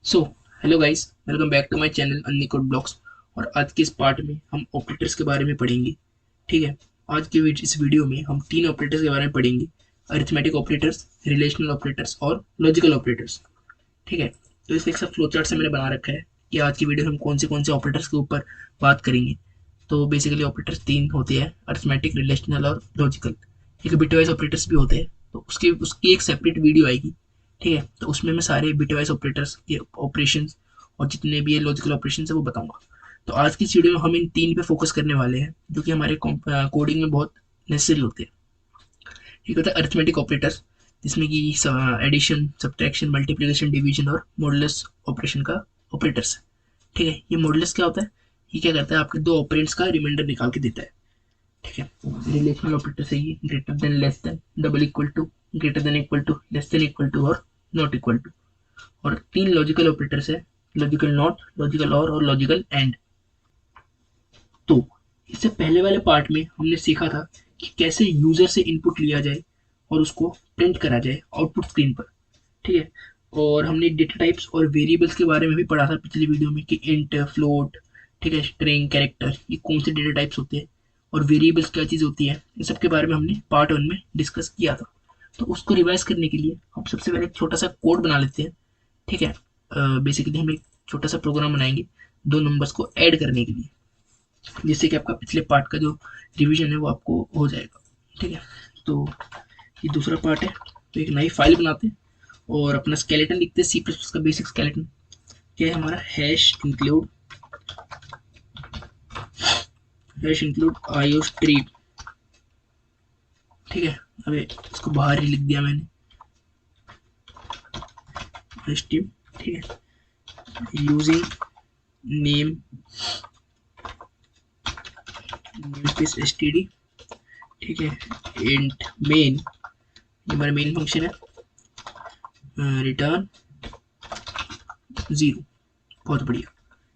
So hello guys, welcome back to my channel Unnicode blogs. और आज के इस पार्ट में हम ऑपरेटर्स के बारे में पढ़ेंगे। ठीक है। आज के इस वीडियो में हम तीन ऑपरेटर्स के बारे में पढ़ेंगे। अरिथमेटिक ऑपरेटर्स, रिलेशनल ऑपरेटर्स और लॉजिकल ऑपरेटर्स। ठीक है। तो इस एक सब फ्लो चार्ट से मैंने बना रखा है कि आज की वीडियो में हम कौन से ऑपरेटर्स के ऊपर बात करेंगे। तो बेसिकली ऑपरेटर्स तीन होते हैं, अरिथमेटिक, रिलेशनल और लॉजिकल। एक बिटवाइज ऑपरेटर्स भी होते हैं, तो उसकी उसकी एक सेपरेट वीडियो आएगी। ठीक है। तो उसमें मैं सारे बिटवाइज ऑपरेटर्स के ऑपरेशन और जितने भी ये लॉजिकल ऑपरेशन है वो बताऊंगा। तो आज की इस वीडियो में हम इन तीन पे फोकस करने वाले हैं जो कि हमारे कोडिंग में बहुत नेसेसरी होते हैं। एक होता है अरिथमेटिक ऑपरेटर्स, जिसमें कि एडिशन, सब्ट्रैक्शन, मल्टीप्लिकेशन, डिवीजन और मॉडुलस ऑपरेशन का ऑपरेटर्स है। ठीक है। ये मॉडुलस क्या होता है? ये क्या करता है, आपके दो ऑपरेंड्स का रिमाइंडर निकाल के देता है। ठीक है। रिलेशनल ऑपरेटर से ये greater than, less than, double equal to, greater than equal to, less than equal to और नॉट इक्वल टू। और तीन लॉजिकल ऑपरेटर्स है, logical not, logical or logical and. तो इससे पहले वाले पार्ट में हमने सीखा था कि कैसे यूजर से इनपुट लिया जाए और उसको प्रिंट करा जाए आउटपुट स्क्रीन पर। ठीक है। और हमने डेटा टाइप्स और वेरिएबल्स के बारे में भी पढ़ा था पिछली वीडियो में कि इंट, फ्लोट, ठीक है, स्ट्रिंग, कैरेक्टर, ये कौन से डेटा टाइप्स होते हैं और वेरिएबल्स क्या चीज़ होती है। इन सब के बारे में हमने पार्ट वन में डिस्कस किया था। तो उसको रिवाइज करने के लिए हम सबसे पहले एक छोटा सा कोड बना लेते हैं। ठीक है। बेसिकली हम एक छोटा सा प्रोग्राम बनाएंगे दो नंबर्स को ऐड करने के लिए, जिससे कि आपका पिछले पार्ट का जो रिवीजन है वो आपको हो जाएगा। ठीक है। तो ये दूसरा पार्ट है। तो एक नई फाइल बनाते हैं और अपना स्केलेटन लिखते हैं, सी प्लस प्लस का बेसिक स्केलेटन। क्या है हमारा? Hash include IO stream. ठीक है। अबे इसको बाहर ही लिख दिया मैंने, स्ट्रीम। ठीक है। Using name space std। ठीक है। इंट मेन, ये हमारा मेन फंक्शन है। रिटर्न 0। बहुत बढ़िया।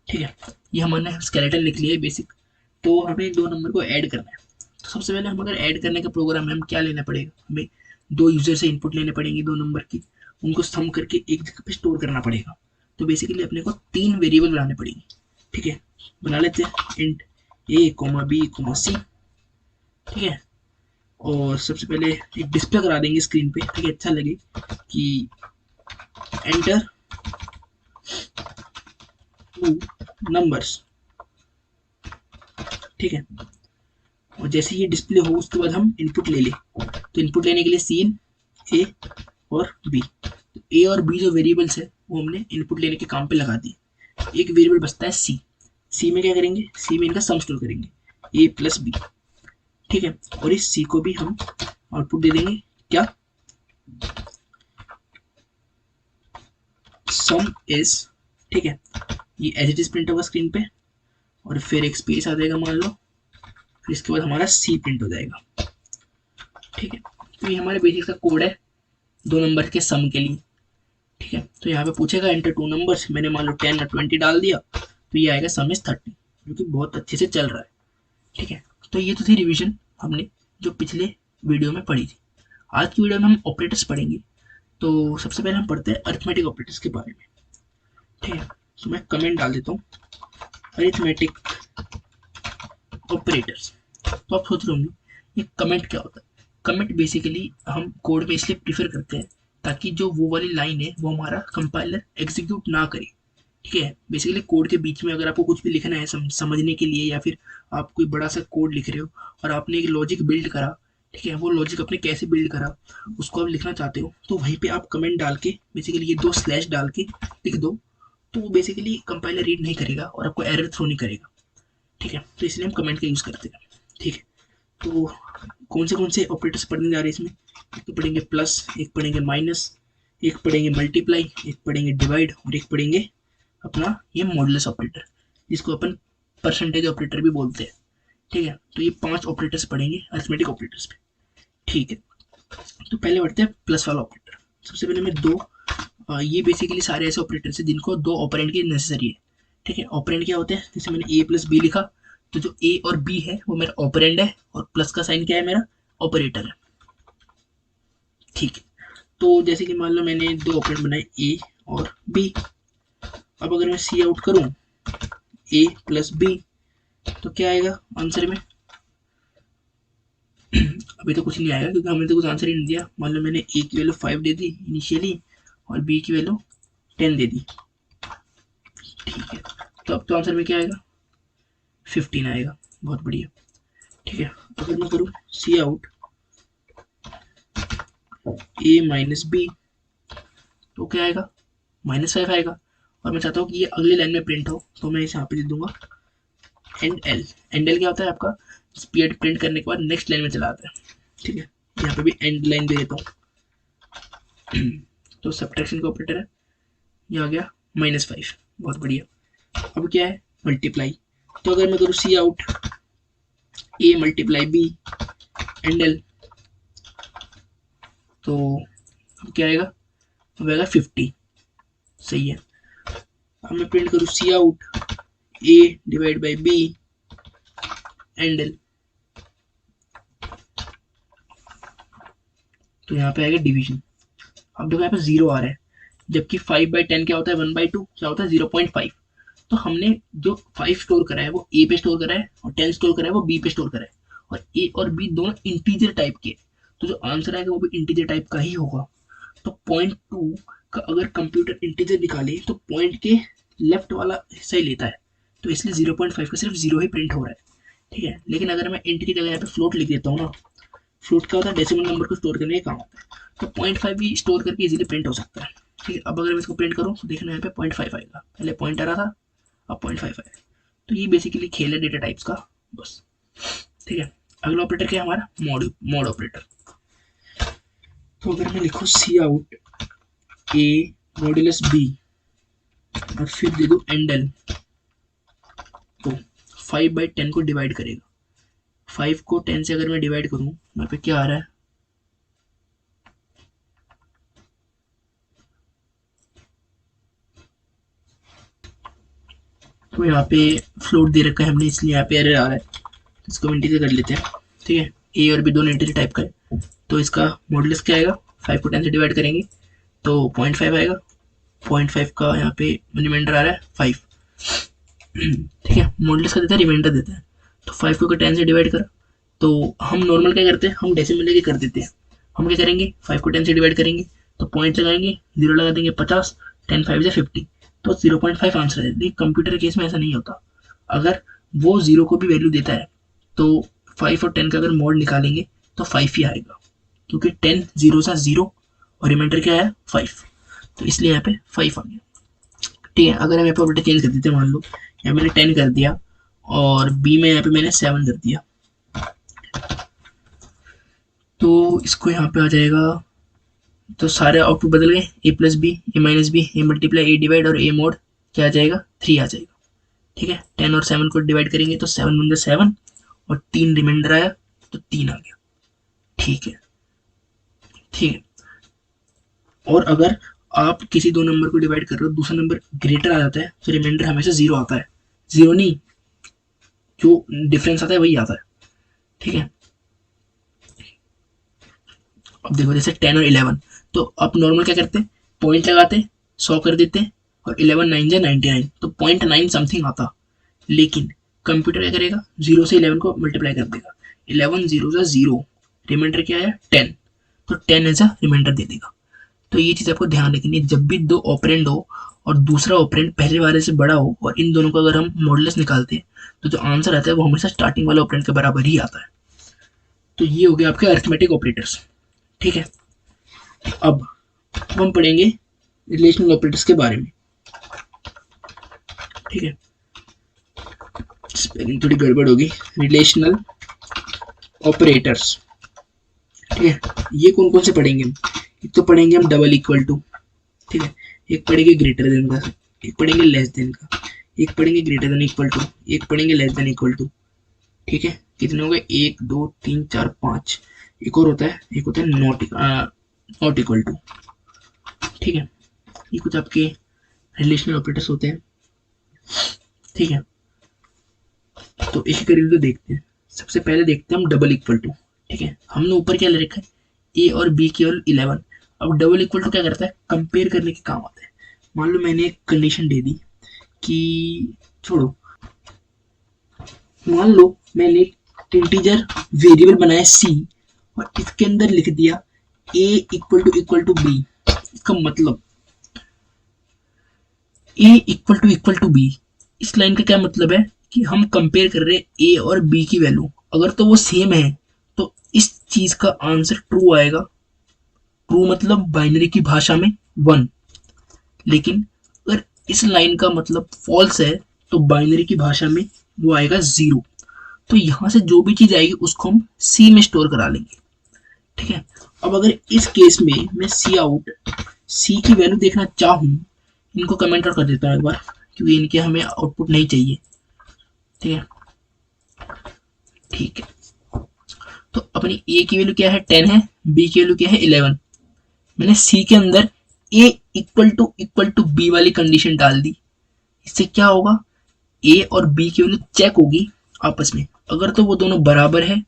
ठीक है। ये हमने स्केलेटन लिख लिया है बेसिक। तो हमें दो नंबर को ऐड करना है। तो सबसे पहले हम अगर ऐड करने का प्रोग्राम है, हम क्या लेना पड़ेगा, हमें दो यूजर से इनपुट लेने पड़ेंगे दो नंबर की, उनको सम करके एक जगह पे स्टोर करना पड़ेगा। तो बेसिकली अपने को तीन वेरिएबल बनाने पड़ेंगे। ठीक है। बना लेते हैं इंट ए कोमा बी कोमा सी। ठीक है। और सबसे पहले एक डिस्प्ले करा देंगे स्क्रीन पे ताकि अच्छा लगे कि एंटर टू नंबर्स। ठीक है। और जैसे ये डिस्प्ले हो उसके बाद हम इनपुट ले लें। तो इनपुट लेने के लिए सीन ए और बी, तो ए और बी जो वेरिएबल्स है वो हमने इनपुट लेने के काम पे लगा दिए। एक वेरिएबल बचता है सी। सी में क्या करेंगे? सी में इनका सम स्टोर करेंगे, ए प्लस बी। ठीक है। और इस सी को भी हम आउटपुट दे देंगे, क्या? सम इज। ठीक है। ये एज इट इज प्रिंट होगा स्क्रीन पे और फिर एक स्पेस आ जाएगा मान लो, फिर इसके बाद हमारा सी प्रिंट हो जाएगा। ठीक है। तो ये हमारे बेसिक सा कोड है दो नंबर के सम के लिए। ठीक है। तो यहाँ पे पूछेगा एंटर टू नंबर्स, मैंने मान लो 10 और 20 डाल दिया, तो ये आएगा सम इज 30, जो कि बहुत अच्छे से चल रहा है। ठीक है। तो ये तो थी रिवीजन हमने जो पिछले वीडियो में पढ़ी थी। आज की वीडियो में हम ऑपरेटर्स पढ़ेंगे। तो सबसे पहले हम पढ़ते हैं अरिथमेटिक ऑपरेटर्स के बारे में। ठीक है। तो मैं कमेंट डाल देता हूँ, अरिथमेटिक ऑपरेटर्स। तो आप सोच रहे होंगे ये कमेंट क्या होता है। कमेंट बेसिकली हम कोड में इसलिए प्रीफर करते हैं ताकि जो वो वाली लाइन है वो हमारा कंपाइलर एग्जीक्यूट ना करे। ठीक है। बेसिकली कोड के बीच में अगर आपको कुछ भी लिखना है समझने के लिए, या फिर आप कोई बड़ा सा कोड लिख रहे हो और आपने एक लॉजिक बिल्ड करा, ठीक है, वो लॉजिक आपने कैसे बिल्ड करा उसको आप लिखना चाहते हो, तो वहीं पे आप कमेंट डाल के बेसिकली ये दो स्लैश डाल के लिख दो। तो वो बेसिकली कंपाइलर रीड नहीं करेगा और आपको एरर थ्रो नहीं करेगा। ठीक है। तो इसलिए हम कमेंट का यूज़ करते हैं। ठीक है। तो कौन से ऑपरेटर्स पढ़ने जा रहे हैं इसमें? एक तो पढ़ेंगे प्लस, एक पढ़ेंगे माइनस, एक पढ़ेंगे मल्टीप्लाई, एक पढ़ेंगे डिवाइड और एक पढ़ेंगे अपना ये मॉडुलस ऑपरेटर, जिसको अपन परसेंटेज ऑपरेटर भी बोलते हैं। ठीक है। तो ये पांच ऑपरेटर्स पढ़ेंगे अरिथमेटिक ऑपरेटर्स पे। ठीक है। तो पहले बढ़ते हैं प्लस वाला ऑपरेटर। सबसे पहले मैं दो ये बेसिकली सारे ऐसे ऑपरेटर्स हैं जिनको दो ऑपरेंड की नेसेसरी है। ठीक है। ऑपरेंड क्या होते हैं? जैसे मैंने ए प्लस बी लिखा, तो जो ए और बी है वो मेरा ऑपरेंड है और प्लस का साइन क्या है? मेरा ऑपरेटर है। ठीक है। तो जैसे कि मान लो मैंने दो ऑपरेंड बनाए ए और बी, अब अगर मैं सी आउट करूं ए प्लस बी तो क्या आएगा आंसर में? अभी तो कुछ नहीं आएगा क्योंकि हमने तो कुछ आंसर ही नहीं दिया। मान लो मैंने ए की वैल्यू 5 दे दी इनिशियली और बी की वैल्यू 10 दे दी, ठीक है। तो अब तो आंसर में क्या आएगा? 15 आएगा। बहुत बढ़िया, ठीक है। अगर मैं करूँ सी आउट ए माइनस बी तो क्या आएगा? -5 आएगा। और मैं चाहता हूँ कि ये अगली लाइन में प्रिंट हो, तो मैं इसे यहाँ पे दे दूंगा एंड एल। एंड एल क्या होता है आपका? स्पीड प्रिंट करने के बाद नेक्स्ट लाइन में चला आता है, ठीक है। यहाँ पे भी एंड लाइन दे देता हूँ। तो सब्ट्रैक्शन का ऑपरेटर है, ये आ गया -5। बहुत बढ़िया। अब क्या है? मल्टीप्लाई। तो अगर मैं करूँ c out a multiply b endl तो क्या आएगा? अब आएगा 50। सही है। अब मैं प्रिंट करूँ c out a divide by b endl तो यहाँ पे आएगा डिवीजन। अब देखो यहाँ पे 0 आ रहा है, जबकि 5/10 क्या होता है? 1/2 क्या होता है? 0.5। तो हमने जो 5 स्टोर करा है वो ए पे स्टोर करा है और 10 स्टोर करा है वो बी पे स्टोर करा है, और ए और बी दोनों इंटीजर टाइप के, तो जो आंसर आएगा वो भी इंटीजर टाइप का ही होगा। तो 0.2 का अगर कंप्यूटर इंटीजर निकाले तो पॉइंट के लेफ्ट वाला हिस्सा ही लेता है, तो इसलिए 0.5 का सिर्फ 0 ही प्रिंट हो रहा है, ठीक है। लेकिन अगर मैं इंट की जगह यहाँ पे फ्लोट लिख देता हूँ ना, फ्लोट क्या होता है? डेसिमल नंबर को स्टोर करने का काम होता है। तो 0.5 भी स्टोर करके इजीली प्रिंट हो सकता है, ठीक है। अब अगर मैं इसको प्रिंट करूँ तो देखना यहाँ पे 0.5 आएगा, पहले पॉइंट आ रहा था, अब 0.5 आएगा। तो ये बेसिकली खेल है डेटा टाइप्स का, बस, ठीक है। अगला ऑपरेटर क्या है हमारा? Mode operator. तो अगर मैं लिखूँ सी आउट ए मॉड्यूलस बी और फिर दे दूँ एंड एल, तो 5/10 को डिवाइड करेगा। 5 को 10 से अगर मैं डिवाइड करूँ, यहाँ पे क्या आ रहा है? तो यहाँ पे फ्लोट दे रखा है हमने, इसलिए यहाँ पे एरर आ रहा है, इसको हम इंटीजर कर लेते हैं, ठीक है। ए और बी दोनों इंटीजर टाइप का है, तो इसका मॉडुलस क्या आएगा? 5 को 10 से डिवाइड करेंगे तो 0.5 आएगा। 0.5 का यहाँ पे रिमाइंडर आ रहा है 5, ठीक है। मॉडुलस का देता है, रिमाइंडर देता है। तो 5 को 10 से डिवाइड कर, तो हम नॉर्मल क्या करते हैं? हम डेसिमल लेके कर देते हैं। हम क्या करेंगे? 5 को 10 से डिवाइड करेंगे तो पॉइंट लगाएंगे, 0 लगा देंगे 50, 10 5 से 50, तो 0.5 आंसर है। लेकिन कंप्यूटर केस में ऐसा नहीं होता। अगर वो 0 को भी वैल्यू देता है तो 5 और 10 का अगर मॉड निकालेंगे तो 5 ही आएगा, क्योंकि 10 0 सा 0 और रिमाइंडर क्या है? 5, तो इसलिए यहाँ पे 5 आ गया, ठीक है। अगर हम यहाँ पे ऑपरेटर चेंज कर देते हैं, मान लो यहाँ मैंने 10 कर दिया और बी में यहाँ पे मैंने 7 कर दिया, तो इसको यहाँ पे आ जाएगा, तो सारे आउटपुट बदल गए, ए plus B, A minus B, A multiply, A divide और ए मोड क्या आ जाएगा? 3 आ जाएगा, ठीक है। 10 और 7 को डिवाइड करेंगे तो 7 बन गया 7 और 3 रिमाइंडर आया तो 3 आ गया, ठीक है, ठीक है। और अगर आप किसी दो नंबर को डिवाइड कर रहे हो, दूसरा नंबर ग्रेटर आ जाता है तो रिमाइंडर हमेशा 0 आता है, 0 नहीं, जो डिफरेंस आता है वही आता है, ठीक है। अब देखो जैसे 10 और 11, तो आप नॉर्मल क्या करते हैं? पॉइंट लगाते, 100 कर देते हैं और 11 9 जा 99, तो 0.9 समथिंग आता। लेकिन कंप्यूटर क्या करेगा? 0 से 11 को मल्टीप्लाई कर देगा, 11 0 जा 0, रिमाइंडर क्या है? 10, तो 10 एज अ रिमाइंडर दे देगा। तो ये चीज़ आपको ध्यान रखनी है, जब भी दो ऑपरेंड हो और दूसरा ऑपरेंड पहले वाले से बड़ा हो और इन दोनों को अगर हम मॉडुलस निकालते हैं तो जो आंसर आता है वो हमेशा स्टार्टिंग वाले ऑपरेंड के बराबर ही आता है। तो ये हो गया आपके अरिथमेटिक ऑपरेटर्स, ठीक है। अब हम पढ़ेंगे रिलेशनल ऑपरेटर्स के बारे में, ठीक है। स्पेलिंग थोड़ी गड़बड़ होगी, रिलेशनल ऑपरेटर्स, ठीक है। ये कौन कौन से पढ़ेंगे हम? एक तो पढ़ेंगे हम डबल इक्वल टू, ठीक है। एक पढ़ेंगे ग्रेटर देन का, एक पढ़ेंगे लेस देन का, एक पढ़ेंगे ग्रेटर देन इक्वल टू, एक पढ़ेंगे लेस देन इक्वल टू, ठीक है। कितने हो गए? 1 2 3 4 5। एक और होता है, एक होता है नॉट इक्वल टू, ठीक है। ये कुछ आपके रिलेशनल ऑपरेटर्स होते हैं, ठीक है। तो एक एक रिव्यू देखते हैं। सबसे पहले देखते हैं हम डबल इक्वल टू, ठीक है। हमने ऊपर क्या ले रखा है? ए और बी केवल 11। अब डबल इक्वल टू क्या करता है? कंपेयर करने के काम आता है। मान लो मैंने एक कंडीशन दे दी कि छोड़ो, मान लो मैंने एक इंटीजर वेरिएबल बनाया c और इसके अंदर लिख दिया a इक्वल टू b। इसका मतलब a इक्वल टू b, इस लाइन का क्या मतलब है कि हम कंपेयर कर रहे हैं a और b की वैल्यू। अगर तो वो सेम है तो इस चीज का आंसर ट्रू आएगा। ट्रू मतलब बाइनरी की भाषा में 1। लेकिन अगर इस लाइन का मतलब फॉल्स है तो बाइनरी की भाषा में वो आएगा 0। तो यहां से जो भी चीज आएगी उसको हम सी में स्टोर करा लेंगे। ठीक है, अब अगर इस केस में मैं सी आउट सी की वैल्यू देखना चाहूँ, इनको कमेंट आउट कर देता हूँ एक बार, क्योंकि इनके हमें आउटपुट नहीं चाहिए। ठीक है, ठीक है, तो अपनी a की वैल्यू क्या है 10 है, b की वैल्यू क्या है 11। मैंने c के अंदर a इक्वल टू b वाली कंडीशन डाल दी। इससे क्या होगा, a और b की वैल्यू चेक होगी आपस में। अगर तो वो दोनों बराबर है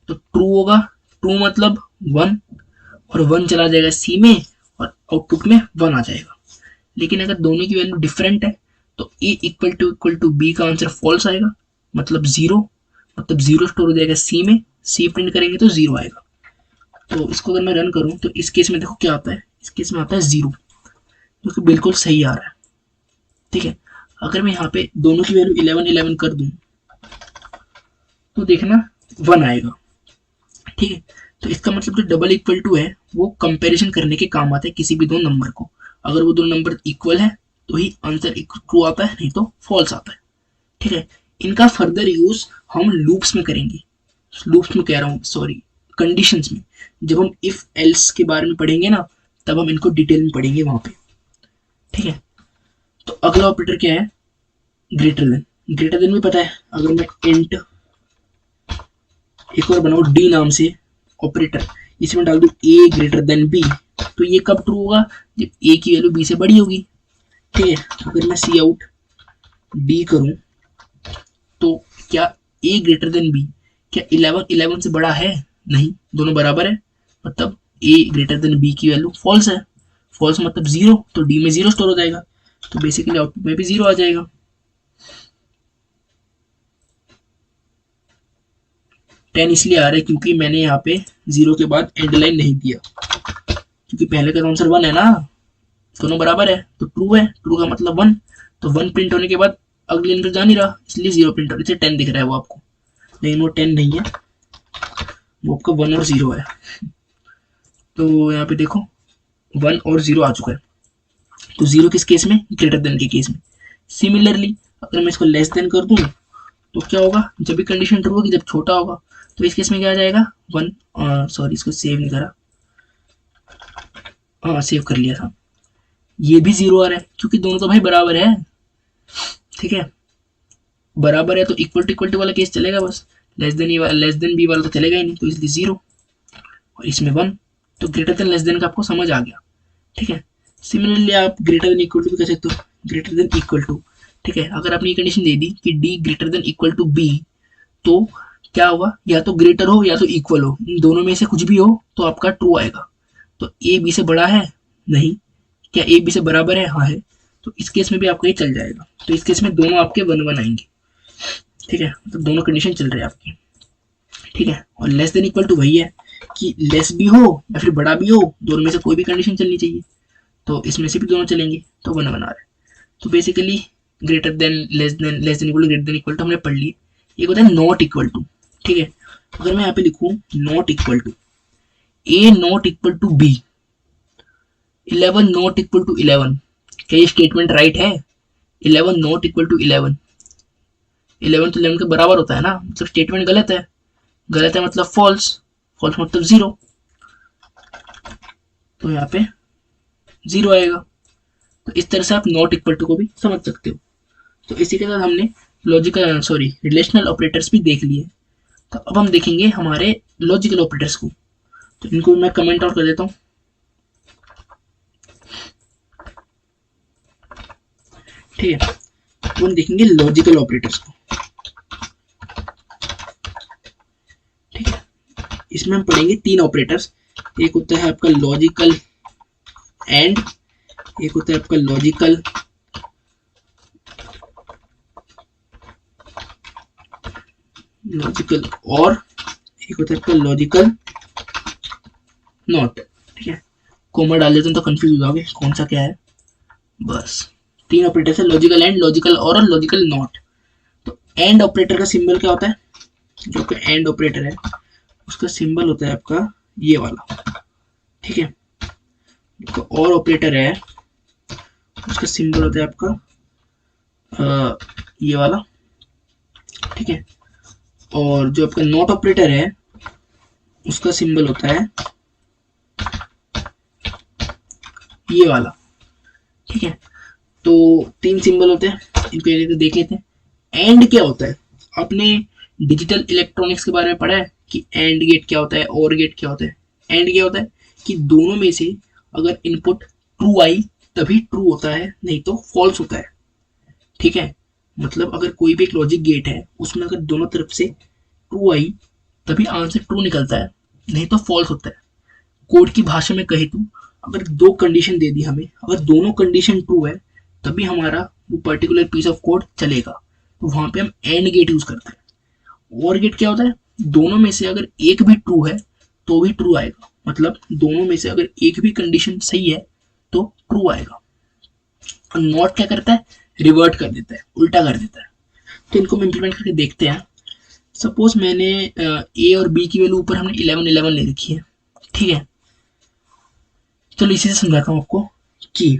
तो ट्रू होगा। ट्रू मतलब 1 और 1 चला जाएगा c में और आउटपुट में 1 आ जाएगा। लेकिन अगर दोनों की वैल्यू डिफरेंट है तो a इक्वल टू b का आंसर फॉल्स आएगा, मतलब 0। मतलब 0 स्टोर हो जाएगा c में, c प्रिंट करेंगे तो 0 आएगा। तो इसको अगर मैं रन करूं तो इस केस में देखो क्या आता है, इस केस में आता है 0, जो कि बिल्कुल सही आ रहा है। ठीक है, अगर मैं यहाँ पे दोनों की वैल्यू 11 11 कर दूं तो देखना 1 आएगा। ठीक है, तो इसका मतलब जो डबल इक्वल टू है वो कंपैरिजन करने के काम आता है किसी भी दो नंबर को। अगर वो दो नंबर इक्वल है तो ही आंसर ट्रू आता है, नहीं तो फॉल्स आता है। ठीक है, इनका फर्दर यूज हम लूप्स में करेंगे। लूप्स में कह रहा हूँ, सॉरी, कंडीशंस में। जब हम इफ एल्स के बारे में पढ़ेंगे ना, तब हम इनको डिटेल में पढ़ेंगे वहां पे। ठीक है, तो अगला ऑपरेटर क्या है, ग्रेटर देन। ग्रेटर देन भी पता है, अगर मैं इंट एक और बनाऊ डी नाम से ऑपरेटर, इसमें डाल दूं ए ग्रेटर देन बी, तो ये कब ट्रू होगा, जब ए की वैल्यू बी से बड़ी होगी। ठीक है, अगर मैं सी आउट डी करूं तो क्या ए ग्रेटर देन बी, क्या 11 11 से बड़ा है, नहीं, दोनों बराबर है, मतलब ए ग्रेटर देन बी की वैल्यू फॉल्स है। फॉल्स मतलब 0, तो डी में 0 स्टोर हो जाएगा, तो बेसिकली आउटपुट में भी 0 आ जाएगा। 10 इसलिए आ रहा है क्योंकि मैंने यहाँ पे 0 के बाद एंड लाइन नहीं दिया, क्योंकि पहले का आंसर 1 है ना, दोनों बराबर है तो ट्रू है। ट्रू का मतलब 1, तो 1 प्रिंट होने के बाद अगले लाइन जा नहीं रहा, इसलिए 0 प्रिंट हो रहा है। 10 दिख रहा है वो आपको, लेकिन वो 10 नहीं है, वो आपका 1 और 0 है। तो यहाँ पे देखो 1 और 0 आ चुका है, तो 0 किस केस में, ग्रेटर देन के केस में। सिमिलरली अगर मैं इसको लेस देन कर दूं तो क्या होगा, जब भी कंडीशन ट्रू होगी, जब छोटा होगा, तो इस केस में क्या आ जाएगा 1। सॉरी, इसको सेव नहीं करा, हाँ सेव कर लिया था। ये भी 0 आ रहा है क्योंकि दोनों तो भाई बराबर है। ठीक है, बराबर है तो इक्वल टू वाला केस चलेगा बस, लेस देन बी वाला तो चलेगा ही नहीं, तो इसलिए 0 और इसमें 1, तो ग्रेटर देन लेस देन का आपको समझ आ गया। ठीक है, सिमिलरली आप ग्रेटर देन इक्वल टू भी कर सकते हो, ग्रेटर देन इक्वल टू। ठीक है, अगर आपने ये कंडीशन दे दी कि D greater than equal to B, तो क्या होगा, या तो ग्रेटर हो या तो इक्वल हो, इन दोनों में से कुछ भी हो तो आपका ट्रू आएगा। तो ए बी से बड़ा है, नहीं, क्या ए बी से बराबर है, हाँ है, तो इस केस में भी आपका ये चल जाएगा। तो इस केस में दोनों आपके 1 1 आएंगे। ठीक है, तो दोनों कंडीशन चल रहे हैं आपकी। ठीक है, और लेस देन इक्वल टू वही है कि लेस भी हो या फिर बड़ा भी हो, दोनों में से कोई भी कंडीशन चलनी चाहिए, तो इसमें से भी दोनों चलेंगे, तो 1 1 आ रहा है। तो basically greater than less than equal to, greater than equal to हमने पढ़ लिए। एक होता है नॉट इक्वल टू। ठीक है, अगर मैं यहाँ पे लिखूं not equal to A not equal to B, 11 not equal to 11, क्या ये स्टेटमेंट राइट है? 11 नॉट इक्वल टू 11, 11 तो 11 के बराबर होता है ना, मतलब स्टेटमेंट गलत है। गलत है मतलब फॉल्स, फॉल्स मतलब 0, तो यहाँ पे 0 आएगा। तो इस तरह से आप नॉट इक्वल टू को भी समझ सकते हो। तो इसी के साथ हमने लॉजिकल सॉरी रिलेशनल ऑपरेटर्स भी देख लिए। तो अब हम देखेंगे हमारे लॉजिकल ऑपरेटर्स को, तो इनको मैं कमेंट आउट कर देता हूँ। ठीक है, तो हम देखेंगे लॉजिकल ऑपरेटर्स को। ठीक है, इसमें हम पढ़ेंगे 3 ऑपरेटर्स। एक होता है आपका लॉजिकल एंड, एक होता है आपका लॉजिकल लॉजिकल और एक होता है आपका लॉजिकल नॉट। ठीक है, कोमा डाल देते हैं तो कंफ्यूज हो जाओगे कौन सा क्या है। बस तीन ऑपरेटर है, logical and, logical or logical not. तो एंड ऑपरेटर का सिंबल क्या होता है, जो आपका एंड ऑपरेटर है उसका सिंबल होता है आपका ये वाला। ठीक है, जो और ऑपरेटर है उसका सिंबल होता है आपका ये वाला। ठीक है, और जो आपका नॉट ऑपरेटर है उसका सिंबल होता है ये वाला। ठीक है, तो तीन सिंबल होते हैं, इनको एक एक देख लेते हैं। एंड क्या होता है, आपने डिजिटल इलेक्ट्रॉनिक्स के बारे में पढ़ा है कि एंड गेट क्या होता है, और गेट क्या होता है। एंड क्या होता है कि दोनों में से अगर इनपुट ट्रू आई तभी ट्रू होता है, नहीं तो फॉल्स होता है। ठीक है, मतलब अगर कोई भी एक लॉजिक गेट है उसमें अगर दोनों तरफ से ट्रू आई तभी आंसर ट्रू निकलता है, नहीं तो फॉल्स होता है। कोड की भाषा में कहे तो अगर दो कंडीशन दे दी हमें, अगर दोनों कंडीशन ट्रू है तभी हमारा वो पर्टिकुलर पीस ऑफ कोड चलेगा, तो वहां पे हम एंड गेट यूज करते हैं। और गेट क्या होता है, दोनों में से अगर एक भी ट्रू है तो भी ट्रू आएगा, मतलब दोनों में से अगर एक भी कंडीशन सही है तो ट्रू आएगा। और नॉट क्या करता है, रिवर्ट कर देता है, उल्टा कर देता है। तो इनको हम इंप्लीमेंट करके देखते हैं। सपोज मैंने ए और बी की वैल्यू ऊपर हमने 11 11 ले रखी है। ठीक है, चलो इसी से समझाता हूँ आपको कि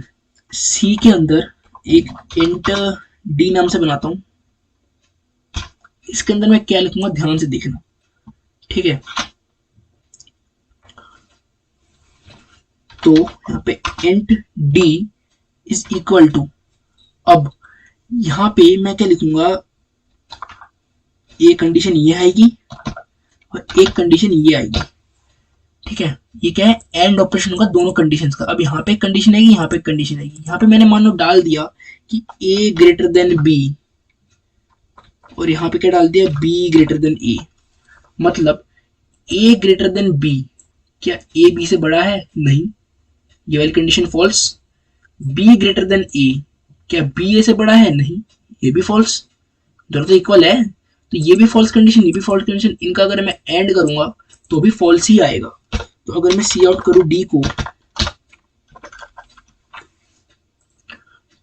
सी के अंदर एक इंट डी नाम से बनाता हूँ। इसके अंदर मैं क्या लिखूंगा ध्यान से देखना। ठीक है, तो यहाँ पे int D is equal to, अब यहाँ पे मैं क्या लिखूंगा, एक कंडीशन ये आएगी और एक कंडीशन ये आएगी। ठीक है, ये क्या है, एंड ऑपरेशन होगा दोनों कंडीशंस का। अब यहाँ पे एक कंडीशन आएगी, यहाँ पे एक कंडीशन आएगी। यहाँ पे मैंने मान लो डाल दिया कि ए ग्रेटर देन बी, और यहाँ पे क्या डाल दिया, बी ग्रेटर देन ए। मतलब ए ग्रेटर देन बी, क्या ए बी से बड़ा है, नहीं, ये वाली condition false. B greater than a, क्या बी ए से बड़ा है, नहीं, ये भी फॉल्स। दोनों तो इक्वल है, तो ये भी फॉल्स कंडीशन, ये भी फॉल्स कंडीशन। इनका अगर मैं एंड करूंगा तो भी फॉल्स ही आएगा। तो अगर मैं सी आउट करूं डी को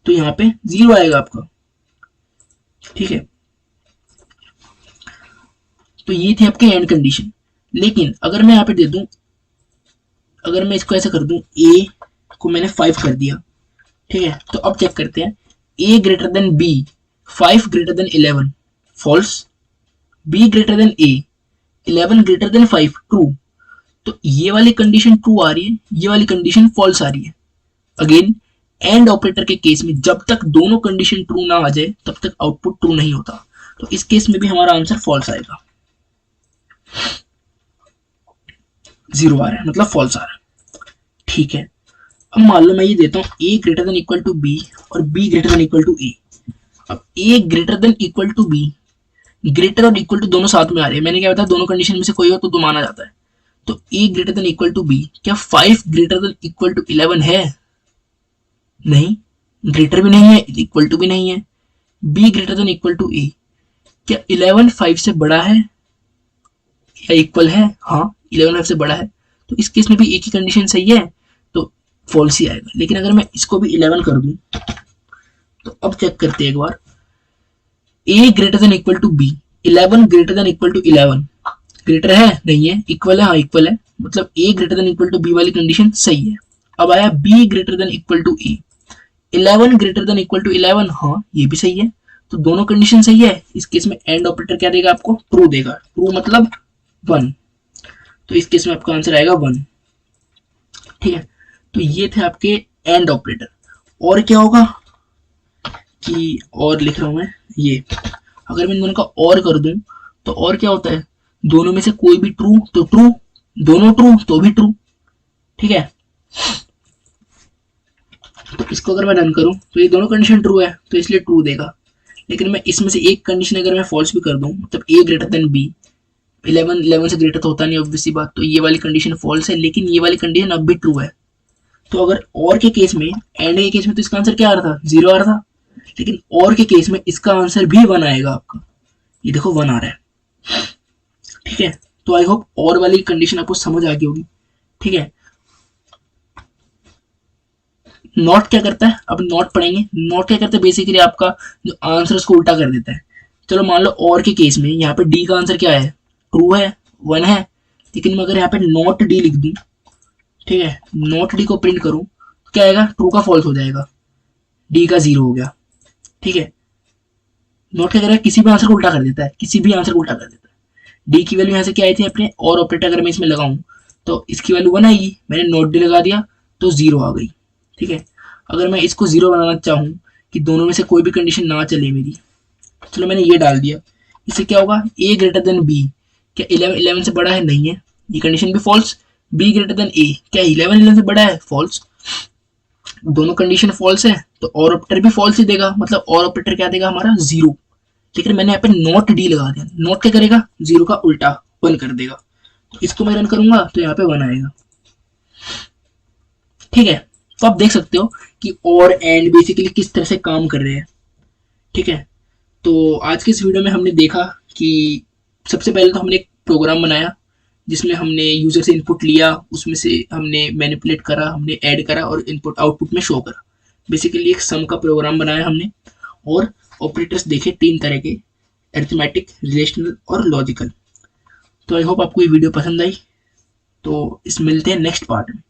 तो यहाँ पे 0 आएगा आपका। ठीक है, तो ये थी आपके एंड कंडीशन। लेकिन अगर मैं यहाँ पे दे दूं, अगर मैं इसको ऐसा कर दूं, ए को मैंने 5 कर दिया। ठीक है, तो अब चेक करते हैं, a greater than b, 5 greater than 11, false. B greater than a, 11 greater than 5, true. तो ये वाली कंडीशन ट्रू आ रही है, ये वाली कंडीशन फॉल्स आ रही है। अगेन एंड ऑपरेटर के केस में जब तक दोनों कंडीशन ट्रू ना आ जाए तब तक आउटपुट ट्रू नहीं होता। तो इस केस में भी हमारा आंसर फॉल्स आएगा, 0 आ रहा है, मतलब फॉल्स आ रहा है। ठीक है, अब मान लो मैं ये देता हूँ a greater than equal to b और b greater than equal to a. अब a greater than equal to b, greater और इक्वल टू दोनों साथ में आ रहे हैं। मैंने क्या बताया, दोनों कंडीशन में से कोई हो तो दो माना जाता है। तो a greater than equal to b, क्या 5 ग्रेटर देन इक्वल टू 11 है, नहीं, ग्रेटर भी नहीं है, इक्वल टू भी नहीं है। B greater than equal to a, क्या 11 5 से बड़ा है या इक्वल है, हाँ 11 5 से बड़ा है। तो इस केस में भी एक ही कंडीशन सही है, तो फॉल्स ही आएगा। लेकिन अगर मैं इसको भी 11 कर दूं तो अब चेक करते हैं एक बार, a greater than equal to B, 11 greater than equal to 11, greater है, नहीं है, इक्वल है, हाँ इक्वल है, मतलब a greater than equal to b वाली कंडीशन सही है। अब आया b greater than equal to a, 11 greater than equal to 11, हाँ ये भी सही है। तो दोनों कंडीशन सही है। इस केस में एंड ऑपरेटर क्या देगा आपको, ट्रू देगा, ट्रू मतलब 1। तो इस केस में आपका आंसर आएगा 1। ठीक है, तो ये थे आपके एंड ऑपरेटर। और क्या होगा कि, और लिख रहा हूं मैं ये, अगर मैं दोनों का और कर दूं तो और क्या होता है, दोनों में से कोई भी ट्रू तो ट्रू, दोनों ट्रू तो भी ट्रू। ठीक है, तो इसको अगर मैं रन करूं तो ये दोनों कंडीशन ट्रू है तो इसलिए ट्रू देगा। लेकिन मैं इसमें से एक कंडीशन अगर मैं फॉल्स भी कर दूं, मतलब ए ग्रेटर देन बी, 11 से ग्रेटर तो होता नहीं ऑब्वियस सी बात, तो ये वाली कंडीशन फॉल्स है, लेकिन ये वाली कंडीशन अब भी ट्रू है। तो अगर और के केस में, एंड के केस में तो इसका आंसर क्या आ रहा था, 0 आ रहा था, लेकिन और के केस में इसका आंसर भी 1 आएगा आपका। ये देखो 1 आ रहा है। ठीक है, तो आई होप और वाली कंडीशन आपको समझ आ गई होगी। ठीक है, नॉट क्या करता है, अब नॉट पढ़ेंगे। नॉट क्या करता है, बेसिकली आपका जो आंसर उसको उल्टा कर देता है। चलो मान लो और के केस में यहाँ पे डी का आंसर क्या है, ट्रू है, 1 है, लेकिन मैं अगर यहाँ पे नॉट डी लिख दूं, ठीक है, नॉट डी को प्रिंट करूं, तो क्या आएगा, ट्रू का फॉल्स हो जाएगा, डी का 0 हो गया। ठीक है, नोट क्या करेगा, किसी भी आंसर को उल्टा कर देता है, किसी भी आंसर को उल्टा कर देता है। डी की वैल्यू यहाँ से क्या आई थी अपने, और ऑपरेटर अगर मैं इसमें लगाऊं तो इसकी वैल्यू 1 आएगी, मैंने नोट डी लगा दिया तो 0 आ गई। ठीक है, अगर मैं इसको 0 बनाना चाहूँ कि दोनों में से कोई भी कंडीशन ना चले मेरी, चलो मैंने ये डाल दिया, इससे क्या होगा, ए ग्रेटर देन बी, क्या 11 11 से बड़ा है, नहीं है, ये कंडीशन भी false. B greater than a, क्या 11 11 से बड़ा है, फॉल्स। दोनों कंडीशन फॉल्स है तो और ऑपरेटर भी फॉल्स ही देगा, मतलब और ऑपरेटर क्या देगा हमारा, 0। लेकिन मैंने यहाँ पे नॉट डी लगा दिया, नॉट क्या करेगा, 0 का उल्टा 1 कर देगा। तो इसको मैं रन करूंगा तो यहाँ पे 1 आएगा। ठीक है, तो आप देख सकते हो कि और एंड बेसिकली किस तरह से काम कर रहे हैं। ठीक है, तो आज के इस वीडियो में हमने देखा कि सबसे पहले तो हमने एक प्रोग्राम बनाया जिसमें हमने यूजर से इनपुट लिया, उसमें से हमने मैनिपुलेट करा, हमने ऐड करा और इनपुट आउटपुट में शो करा। बेसिकली एक सम का प्रोग्राम बनाया हमने, और ऑपरेटर्स देखे 3 तरह के, अरिथमेटिक, रिलेशनल और लॉजिकल। तो आई होप आपको ये वीडियो पसंद आई, तो इस मिलते हैं नेक्स्ट पार्ट में।